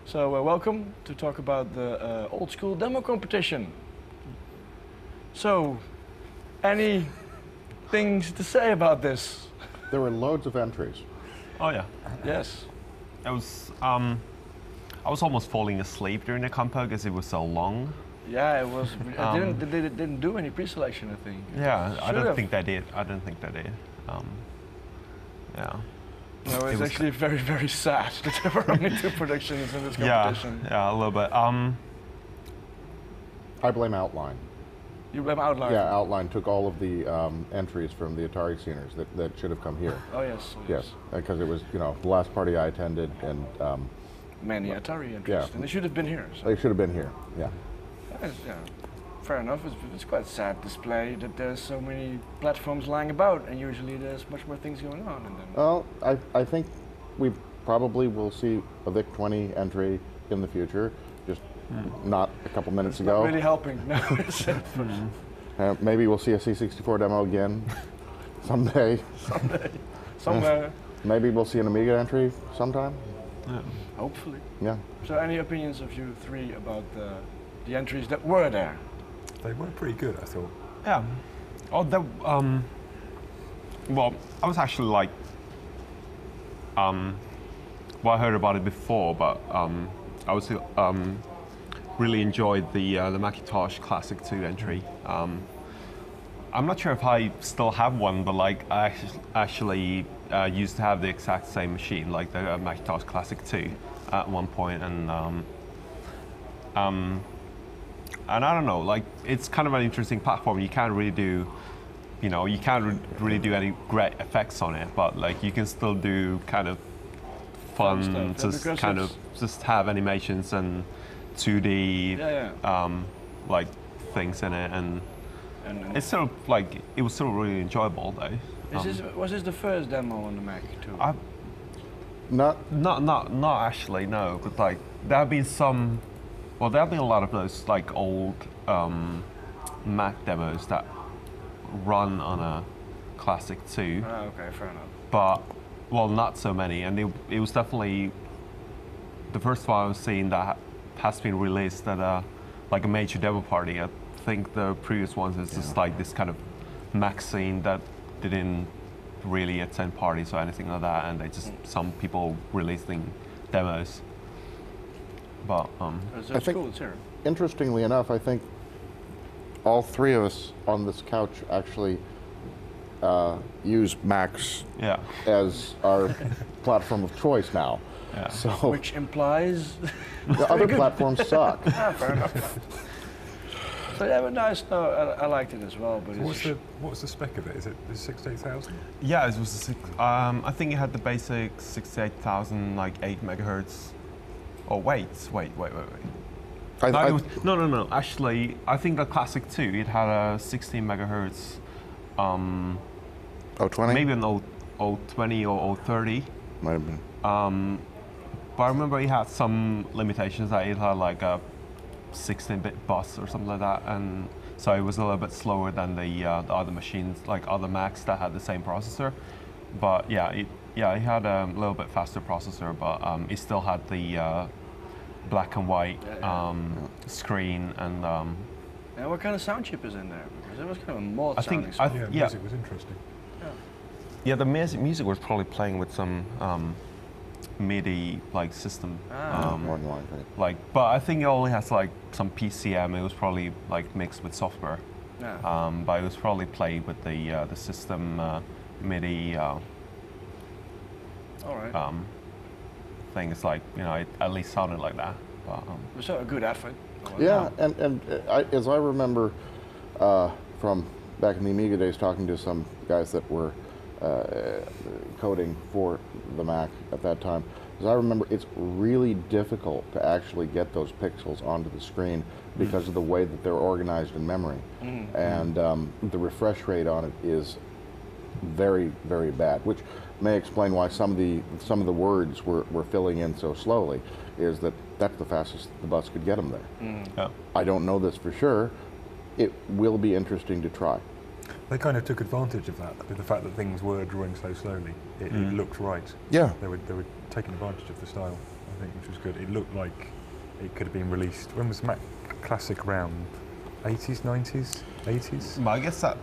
So welcome to talk about the old school demo competition. So, any things to say about this? There were loads of entries. Oh yeah, Yes. I was almost falling asleep during the Compo because it was so long. Yeah, it was. They didn't do any pre-selection, I think. Yeah, I don't Should've. think they did. I don't think they did. Yeah. No, it's It was actually very, very sad that there were only two productions in this Yeah, competition. yeah, a little bit. I blame Outline. You blame Outline. Yeah, Outline took all of the entries from the Atari sceners that should have come here. Oh yes. Yes, because it was, the last party I attended, and Many Atari interest, Yeah. and they should have been here. So. they should have been here. Yeah. Yeah, fair enough. It's quite a sad display that there's so many platforms lying about, and usually there's much more things going on. And then Well, I think we probably will see a VIC-20 entry in the future, just not a couple minutes it's ago. not really helping. No, it's Maybe we'll see a C64 demo again someday. someday, somewhere, Maybe we'll see an Amiga entry sometime. hopefully. Yeah. So, any opinions of you three about the entries that were there? They were pretty good, I thought. yeah. Oh, well, I was actually like, well, I heard about it before, but I was really enjoyed the Macintosh Classic 2 entry. I'm not sure if I still have one, but like I actually used to have the exact same machine, like the Macintosh Classic 2, at one point, and I don't know, like it's kind of an interesting platform. You can't really do, you can't really do any great effects on it, but like you can still do kind of fun, stuff, just because kind of it's- just have animations and 2D Yeah. like things in it, and And it's sort of like it was still really enjoyable though. was this the first demo on the Mac too? Not Not actually, no, but like there have been some. Well, there have been a lot of those like old Mac demos that run on a Classic 2, Ah, okay, fair enough. but well, not so many, and it was definitely the first one I was seeing that has been released at like a major demo party. I think the previous ones is just like this kind of Mac scene that didn't really attend parties or anything like that, and they just some people releasing demos. But So it's think- cool, it's here. Interestingly enough, I think all three of us on this couch actually use Macs yeah, as our platform of choice now. yeah. So Which implies. the other platforms suck. Ah, fair enough. So yeah, but nice. No, I liked it as well. But it's What's the spec of it? Is it 68,000? Yeah, it was I think it had the basic 68,000, like 8 megahertz. Oh wait. No. Actually, I think the Classic 2, it had a 16 megahertz. 020? Maybe an 020 or 030. Might have been. But I remember it had some limitations. That it had like a 16-bit bus or something like that, and so it was a little bit slower than the other machines, like other Macs that had the same processor. But yeah, it had a little bit faster processor, but it still had the black and white screen, and and what kind of sound chip is in there? Because it was kind of a mod I think sounding stuff. Yeah, Yeah. music was interesting. yeah, the music was probably playing with some MIDI like system. More than likely. Like, but I think it only has like some PCM. It was probably like mixed with software. Yeah. But it was probably played with the system MIDI All right. thing. It's like, it at least sounded like that. But, It was a good effort. Yeah, and as I remember from back in the Amiga days, talking to some guys that were coding for the Mac at that time, as I remember, it's really difficult to actually get those pixels onto the screen because of the way that they're organized in memory. And the refresh rate on it is very, very bad, which may explain why some of the words were filling in so slowly, is that's the fastest the bus could get them there. yeah. I don't know this for sure. It will be interesting to try. They kind of took advantage of that, with the fact that things were drawing so slowly. It looked right. Yeah. They were taking advantage of the style, I think, which was good. It looked like it could have been released. When was Mac Classic around? 80s, 90s, 80s? But I guess that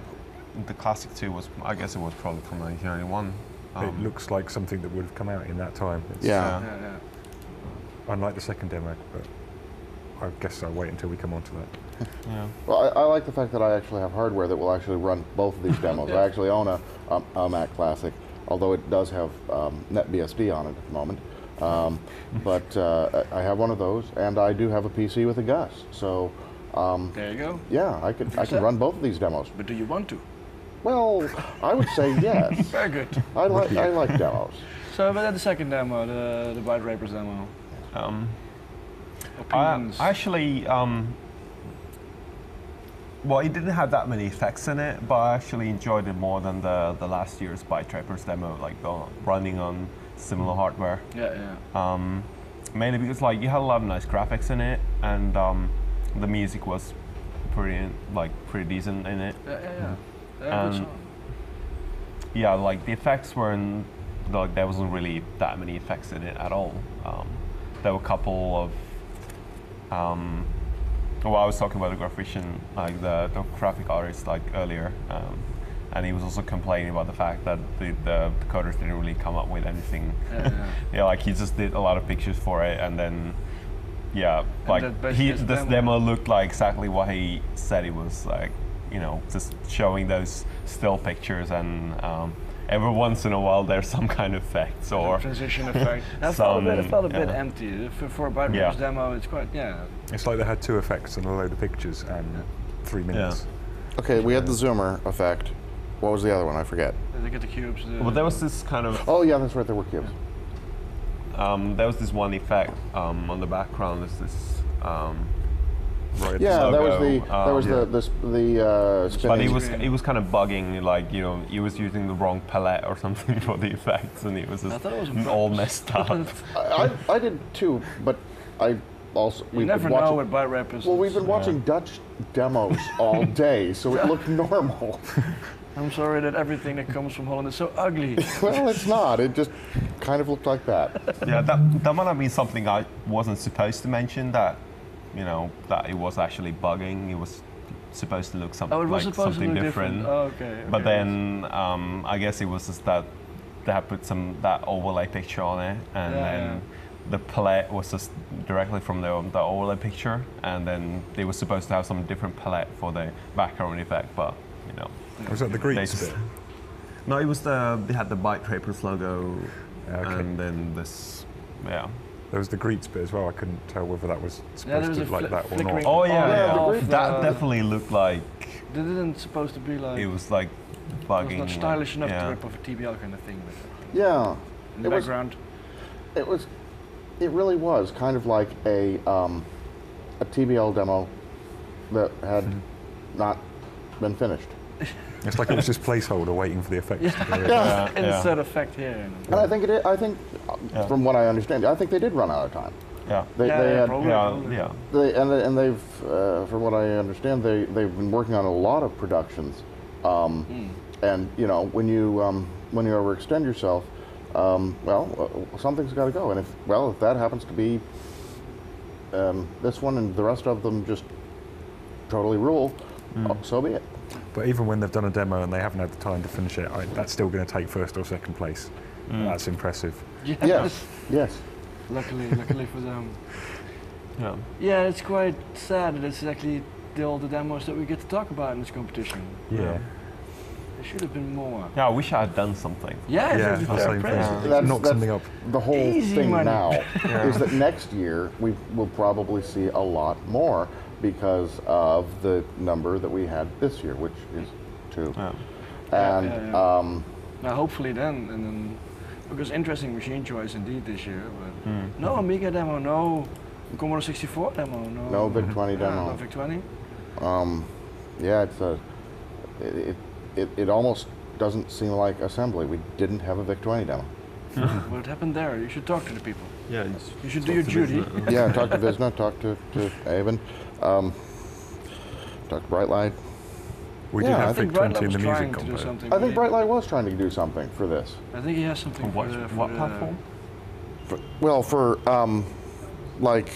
the Classic 2 was, I guess it was probably from 1991. It looks like something that would have come out in that time. It's Yeah. unlike the second demo, but I guess I'll wait until we come on to that. Yeah. Well, I like the fact that I actually have hardware that will actually run both of these demos. I actually own a Mac Classic, although it does have NetBSD on it at the moment. But I have one of those, and I do have a PC with a Gus. So There you go. yeah, I can run both of these demos. But do you want to? Well, I would say yes. Very good. I like demos. So, but then the second demo, the Byte Rapers demo. I Opinions. actually, well, it didn't have that many effects in it, but I actually enjoyed it more than the last year's Byte Trappers demo, like running on similar hardware. Yeah. Mainly because like you had a lot of nice graphics in it, and the music was pretty decent in it. Yeah, good And song. yeah, like the effects weren't like there wasn't really that many effects in it at all. There were a couple of well, I was talking about the graphician, like the graphic artist, like earlier, and he was also complaining about the fact that the coders didn't really come up with anything. Yeah, like he just did a lot of pictures for it, and then yeah, like this demo looked like exactly what he said it was, like, you know, just showing those still pictures, and every once in a while there's some kind of effects or transition effect. It felt a bit empty for a Byte Rapers demo. It's quite It's like they had 2 effects and a load of pictures and 3 minutes. Okay, we had the zoomer effect. What was the other one? I forget. They get the cubes. well, there was this kind of Oh yeah, that's right. There were cubes. there was this one effect on the background. There's this Right. Yeah, logo, that was the spinning. but he was kind of bugging, like, you know, he was using the wrong palette or something for the effects, and it was I just thought it was all messed up. I did too, but I also You never know with Byte Rapers. Well, we've been watching Dutch demos all day, so it looked normal. I'm sorry that everything that comes from Holland is so ugly. Well, it's not. It just kind of looked like that. Yeah, that might have been something I wasn't supposed to mention, that, you know, that it was actually bugging. It was supposed to look something different. Oh, okay. But then I guess it was just that they had put that overlay picture on it, and then the palette was just directly from the overlay picture, and then they were supposed to have some different palette for the background effect, but, you know. Was that the Greeks bit? No, it was they had the Byte Trappers logo, Okay. and then this, yeah. There was the Greets bit as well. I couldn't tell whether that was supposed there was to a look like that or flickering- not. Oh yeah, yeah, the that definitely looked like They didn't supposed to be like. it was like It bugging. was not stylish enough yeah. to rip off a TBL kind of thing. Yeah, In the background. It really was kind of like a TBL demo that had not been finished. It's like it was just placeholder waiting for the effects to go in. Insert effect here. And I think from what I understand, I think they did run out of time. Yeah. They had, probably. Yeah. and they've, from what I understand, they've been working on a lot of productions. And you know, when you overextend yourself, something's got to go. And if that happens to be this one, and the rest of them just totally rule, so be it. But even when they've done a demo and they haven't had the time to finish it, that's still going to take first or second place. That's impressive. Yes. Luckily for them. Yeah. Yeah, it's quite sad that it's actually all the demos that we get to talk about in this competition. Yeah. There should have been more. Yeah, I wish I had done something. Yeah, Yeah, it's I'll fair say praise. that. Knock something up. The whole Easy thing money. now is that next year we will probably see a lot more because of the number that we had this year, which is 2. Yeah. And Now hopefully then, because interesting machine choice indeed this year, but no Amiga demo, no Commodore 64 demo, no VIC-20 demo. No VIC-20. Yeah, it almost doesn't seem like assembly. We didn't have a VIC-20 demo. What happened there? You should talk to the people. Yeah. You should do your duty. Yeah, talk to Visna, talk to Avon, talk to Brightlight. We Yeah, did I have think VIC-20 Brightlight in was the trying music to do combo. something. I think Brightlight was trying to do something for this. I think he has something What for platform? Well, for like,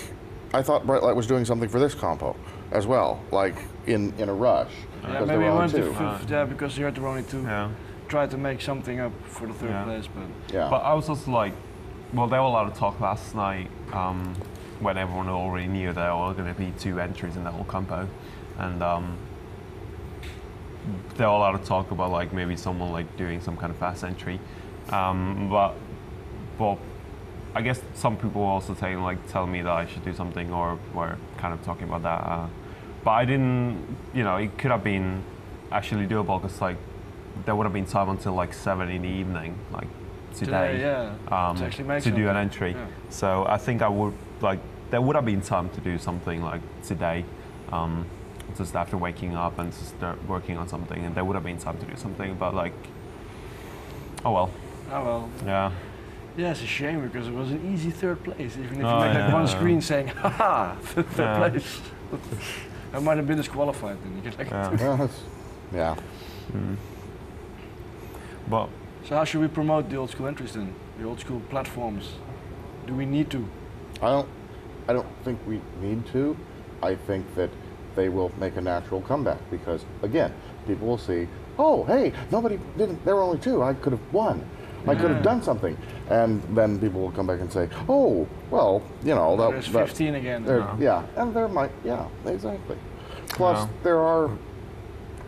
I thought Bright Light was doing something for this compo as well, like in a rush. Yeah, because maybe there he were went only to two. fifth, yeah, because you had there were only two. Yeah. Try to make something up for the third Yeah. place, but Yeah. But I was also like, well, there were a lot of talk last night when everyone already knew there were going to be 2 entries in the whole compo, and there were a lot of talk about like maybe someone like doing some kind of fast entry, but I guess some people were also tell me that I should do something, or were kind of talking about that, but I didn't. You know, it could have been actually doable because like there would have been time until like 7 in the evening, like today, to actually make to do an something. entry. Yeah. So I think I would like there would have been time to do something like today, just after waking up and to start working on something, and there would have been time to do something. But like, oh well. Oh well. Yeah. Yeah, it's a shame because it was an easy third place. Even if you Oh, make like yeah, one yeah. screen saying "haha, third Yeah. place," I might have been disqualified. Then you get like. Yeah. Well, yeah. But So how should we promote the old school entries then? The old school platforms? Do we need to? I don't think we need to. I think that they will make a natural comeback because, again, people will see, oh, hey, nobody didn't, there were only 2. I could have won. I could have done something. And then people will come back and say, oh, well, you know, There's 15 again. yeah, and there might, yeah, exactly. Plus,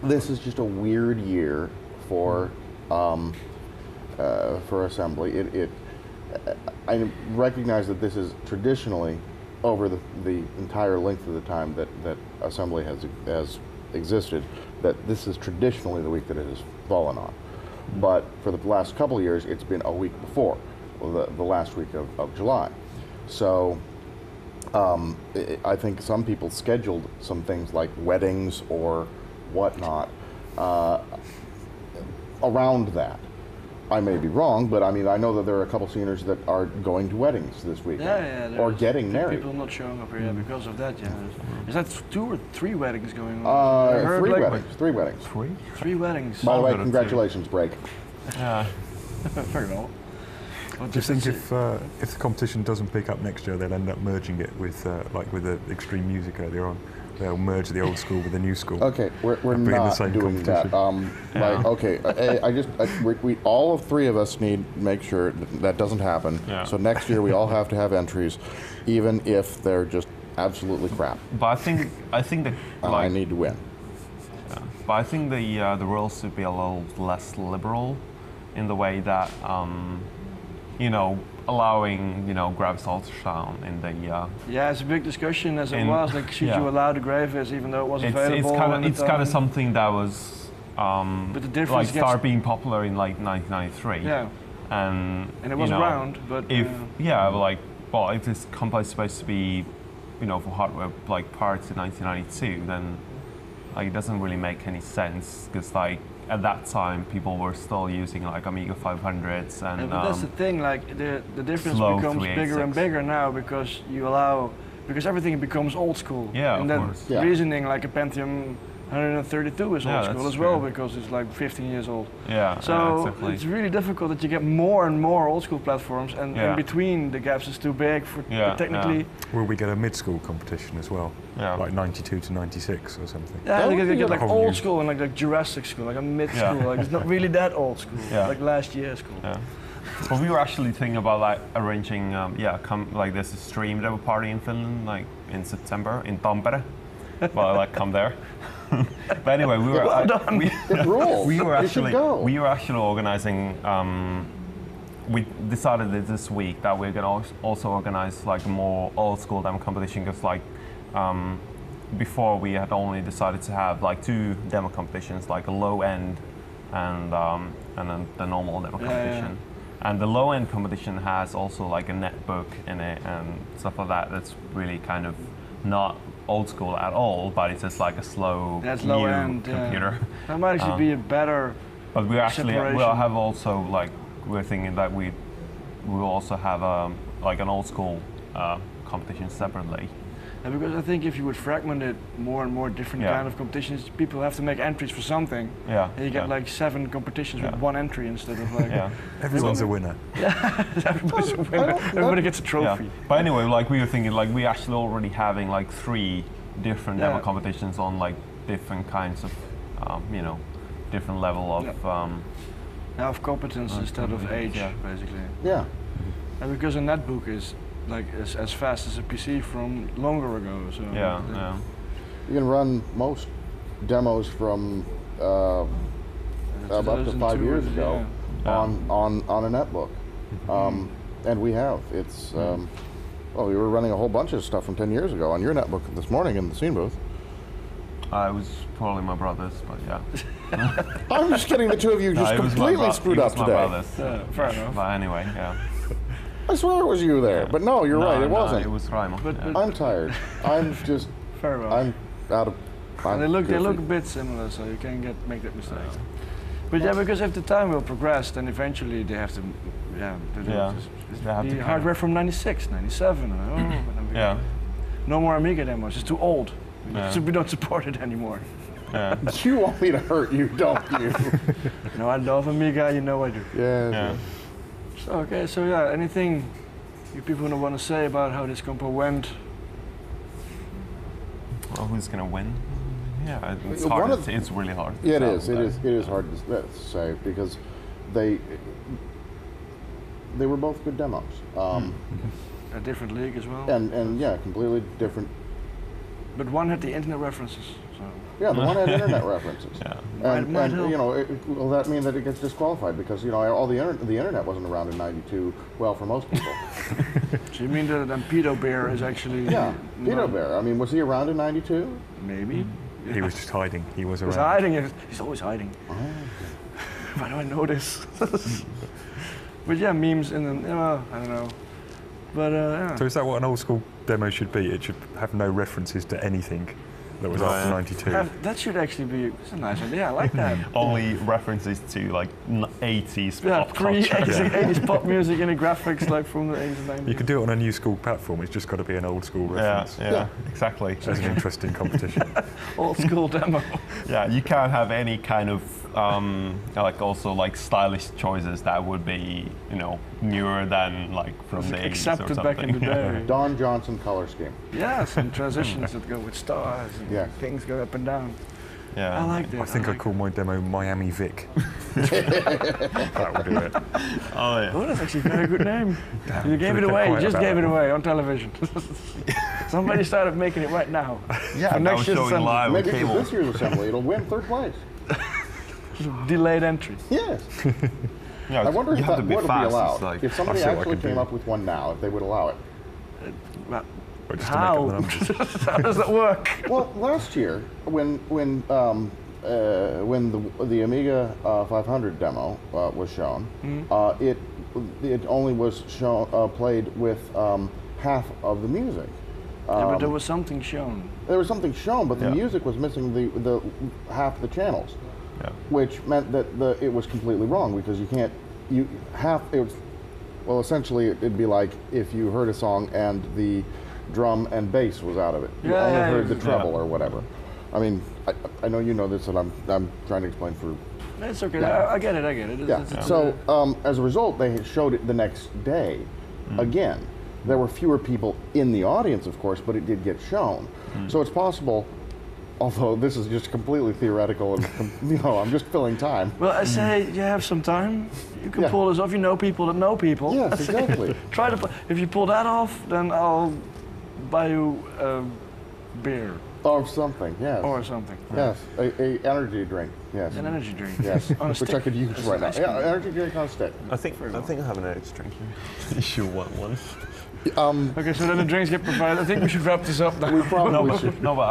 this is just a weird year for assembly. I recognize that this is traditionally, over the entire length of the time that assembly has existed, that this is traditionally the week that it has fallen on. But for the last couple of years, it's been a week before, the last week of July. So I think some people scheduled some things like weddings or whatnot around that. I may be wrong, but I mean, I know that there are a couple seniors that are going to weddings this weekend, Yeah, or there's getting married. People not showing up here because of that. Yeah, is that 2 or 3 weddings going on? I heard, 3 like, weddings. 3 weddings. 3 weddings. By the way, go to 2. congratulations, break. yeah. Fair enough. But Do you think it's- if the competition doesn't pick up next year, they'll end up merging it with like with the extreme music earlier on? They'll merge the old school with the new school. Okay, we're Bring the not same doing that. competition. Like, okay, we all 3 of us need to make sure that doesn't happen. Yeah. So next year we all have to have entries, even if they're just absolutely crap. But I think that I like, need to win. but I think the rules should be a little less liberal, in the way that you know, allowing, you know, gravis ultrasound in the yeah, it's a big discussion as it in- was. Like, should yeah. you allow the gravis even though it was it's available? it's kind of something that was But the difference like gets- started being popular in like 1993. Yeah, And and it you was know, around, but if like, well, if this compo is supposed to be, you know, for hardware like prior to 1992, then like it doesn't really make any sense, because like at that time people were still using like Amiga 500s and yeah, but that's the thing. Like the difference slow becomes bigger and 386. bigger now because you allow everything becomes old school. Yeah, and of that course. Yeah. reasoning like a Pentium 132 is Yeah, old school that's as well true. because it's like 15 years old. yeah, So exactly. it's really difficult that you get more and more old school platforms, and Yeah. in between the gaps is too big for Yeah, technically. Will we get a mid-school competition as well? Yeah. Like 92 to 96 or something? Yeah, That they would get, be get like a whole old new- school and like Jurassic school, like a mid Yeah. school. Like it's not really that old school, Yeah. like last year's school. Yeah. Well, we were actually thinking about like arranging, like there's a stream level party in Finland, like in September in Tampere. Well, like come there. But anyway, we were Well done. It rules. we were You should actually go. organizing. We decided that this week that we're gonna also organize like a more old school demo competition, because like before we had only decided to have like 2 demo competitions, like a low end and then the normal demo Yeah, competition. And the low end competition has also like a netbook in it and stuff like that. That's really kind of not old school at all, but it's just like a slow That's new low end computer. Yeah. That might actually be a better. But we actually Separation. we'll have also like we're thinking that we will also have like an old school competition separately, And because I think if you would fragment it more and more different kind of competitions, people have to make entries for something. Yeah. And you get like 7 competitions with 1 entry instead of like. Everyone's a winner. Everybody's a winner. Everybody gets a trophy. Yeah. But anyway, like we were thinking, like we actually already having like 3 different demo competitions on like different kinds of, you know, different level of. Now of competence instead of age, basically. Yeah. And because a netbook is like as fast as a PC from longer ago, so. You can run most demos from up to 5 years ago on a netbook, and we have. It's well, we were running a whole bunch of stuff from 10 years ago on your netbook this morning in the scene booth. It was probably my brother's, but yeah. I'm just kidding. The two of you just completely screwed up today. Fair enough. But anyway, I swear it was you there, but no, you're right. It wasn't. It was Raimo. But I'm tired. I'm just. Fair enough. I'm out of. And they look a bit similar, so you can make that mistake. But yeah, because if the time will progress, then eventually they have to, the hardware from 96, 97. No more Amiga demos. It's too old. So we don't support it anymore. You want me to hurt you, don't you? No, I love Amiga. You know I do. Yeah. So, okay, so yeah, anything you people want to say about how this compo went? Well, who's gonna win? Yeah, it's hard. It's really hard. Yeah, it is. It is hard to say because they were both good demos. A different league as well. And yeah, completely different. But one had the internet references. So. Yeah, the one had internet references. And you know, will that mean that it gets disqualified because you know all the internet wasn't around in '92? Well, for most people. So you mean that Pedo Bear is actually? Yeah, Pedo Bear. I mean, was he around in '92? Maybe. He was just hiding. He was around. He's hiding. He's always hiding. Oh, okay. Why do I know this? But yeah, memes in the. I don't know. But yeah. So is that what an old school demo should be? It should have no references to anything that was after '92. That should actually be. It's a nice idea. I like that. Only references to like 80s pop culture. 80s pop music and the graphics like from the 80s and 90s. You could do it on a new school platform. It's just got to be an old school reference. Yeah, exactly. That's an interesting competition. Old school demo. Yeah, you can't have any kind of like also like stylish choices that would be, you know, newer than like from the 80s accepted or something. back in the day. Don Johnson color scheme. Yes, and transitions that go with stars and things go up and down. Yeah, I like that. I think I'd call my demo Miami Vic. That would do it. Oh yeah. Oh, that's actually a very good name. Damn, You gave it away. You just gave it away on television. Somebody started making it right now. Yeah, for next year's showing live on Maybe for cable. this year's assembly, it'll win 3rd place. Delayed entry. Yes. Yeah, I wonder if you have that to be would be fast. allowed. Like, If somebody I'll see what I actually can came do. up with one now, if they would allow it. Or just How? to make up the numbers. How does that work? Well, last year when the Amiga 500 demo was shown, it only was shown played with half of the music. Yeah, but there was something shown. There was something shown, but the music was missing the half the channels, which meant that it was completely wrong because you can't it was, well, essentially it'd be like if you heard a song and the drum and bass was out of it. You only heard the treble or whatever. I mean, I know you know this, and I'm trying to explain for. It's okay. Yeah. I get it. It's So as a result, they showed it the next day again. There were fewer people in the audience, of course, but it did get shown. So it's possible, although this is just completely theoretical, and you know, I'm just filling time. Well, I say you have some time. You can pull this off. You know people that know people. Yes, exactly. Try to. If you pull that off, then I'll buy you a beer Or something, yes. or something. Yes, a energy drink, yes. An energy drink. Yes, On a which I stick. could use That's right now. nice. Yeah, energy drink on a stick. I think I have an energy drink here. If you want one. Okay, so then the drinks get provided. I think we should wrap this up now. We probably should. No, but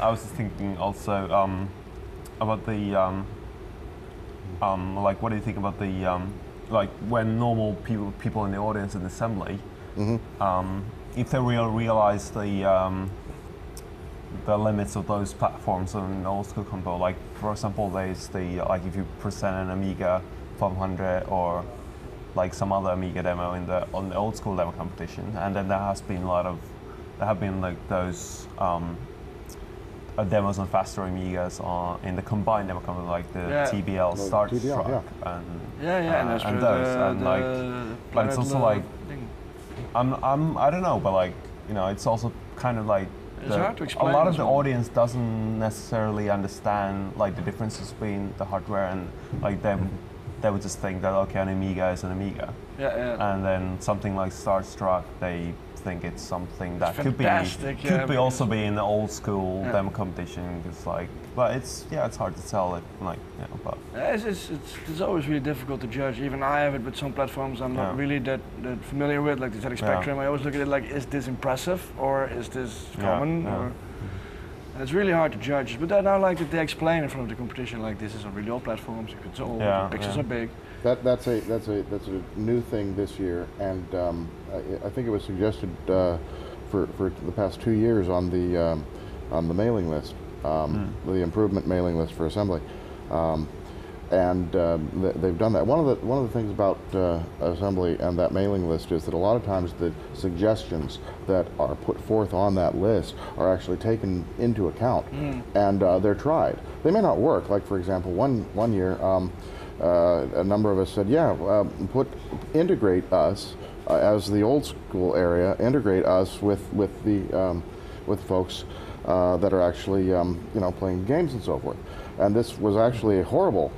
I was just thinking also about the like, what do you think about the like when normal people in the audience in the assembly, if they realize the limits of those platforms on old school compo, like for example, there's the like if you present an Amiga 500 or like some other Amiga demo on the old school demo competition, and then there has been a lot of there have been like those demos on faster Amigas in the combined demo company, like the TBL Start TBL, Truck and those, and like, but it's also like, I don't know, but like, you know, it's also kind of like it's hard to explain. A lot of the audience doesn't necessarily understand like the differences between the hardware, and like they would just think that okay, an Amiga is an Amiga. And then something like Starstruck, they think it's something that could be also be in the old school demo competition. It's like, but it's hard to tell it, like, you know, but it's always really difficult to judge. Even I have it with some platforms I'm not really that familiar with, like the ZX Spectrum. I always look at it like, is this impressive or is this common? Or, and it's really hard to judge. But I like that they explain in front of the competition, like this is on really old platforms. It's old, the pixels are big. That's a new thing this year, and I think it was suggested for the past 2 years on the mailing list, the improvement mailing list for Assembly, and they've done that. One of the things about Assembly and that mailing list is that a lot of times the suggestions that are put forth on that list are actually taken into account, and they're tried. They may not work. Like for example, one year. A number of us said, integrate us as the old school area, integrate us with folks that are actually playing games and so forth. And this was actually a horrible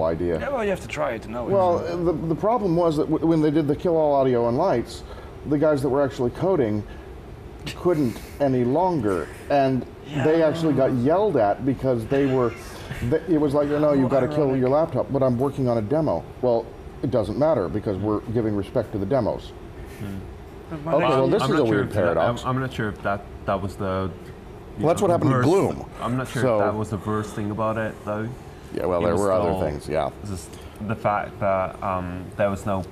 idea. Yeah, well, you have to try it to know. Well, the problem was that when they did the kill all audio and lights, the guys that were actually coding couldn't any longer, and they actually got yelled at because they were. It was like, no, you've got to kill your laptop, but I'm working on a demo. Well, it doesn't matter because we're giving respect to the demos. Okay, well, this is a weird paradox. I'm not sure if that was the. Well, that's what happened to Gloom. I'm not sure if that was the worst thing about it, though. Yeah, well, there were other things. Yeah. Just the fact that there was no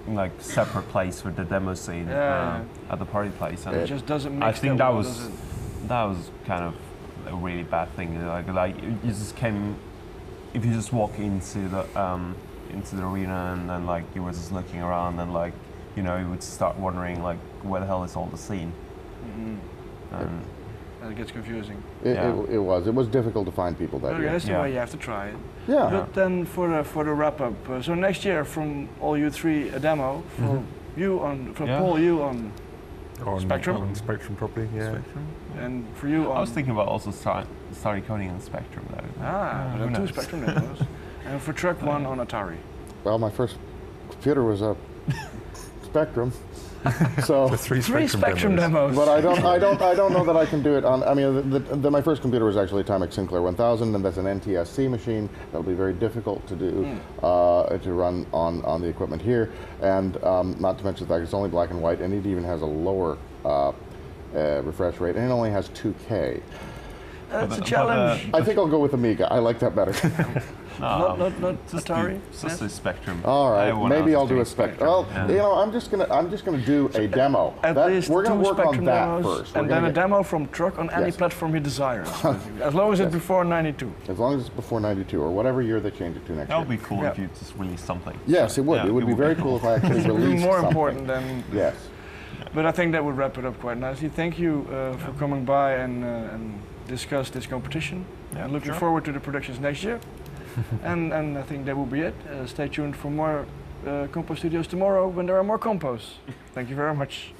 like separate place for the demo scene at the party place, and it just doesn't make sense. I think that was does it? Kind of a really bad thing. Like you just came, if you just walk into the arena and then like you were just looking around and like, you know, you would start wondering like where the hell is all the scene. And it gets confusing. It was difficult to find people that year. That's the way you have to try it. Yeah. But then for the wrap up, so next year from all you three a demo for you on Paul, you on Spectrum. On Spectrum properly, Spectrum. And for you on... I was thinking about also starting coding on Spectrum though. There are 2 Spectrum demos. And for Truck 1 on Atari. Well, my first computer was a Spectrum. So 3 Spectrum demos. But I don't know that I can do it on. I mean, my first computer was actually a Atomic Sinclair 1000, and that's an NTSC machine. That'll be very difficult to do to run on the equipment here, and not to mention that it's only black and white, and it even has a lower refresh rate, and it only has 2K. That's a challenge. I think I'll go with Amiga. I like that better. Not Atari. Just a Spectrum. All right, maybe I'll do a Spectrum. Well, you know, I'm just gonna do a demo. We're gonna work on that first, and then a demo from Truck on any platform you desire. As long as it's before '92. As long as it's before '92 or whatever year they change it to next year. That would be cool if you just released something. Yes, it would. It would be very cool if I actually released something. More important than. Yes. But I think that would wrap it up quite nicely. Thank you for coming by and discuss this competition. Yeah, looking forward to the productions next year. and I think that will be it. Stay tuned for more Compo Studios tomorrow when there are more compos. Thank you very much.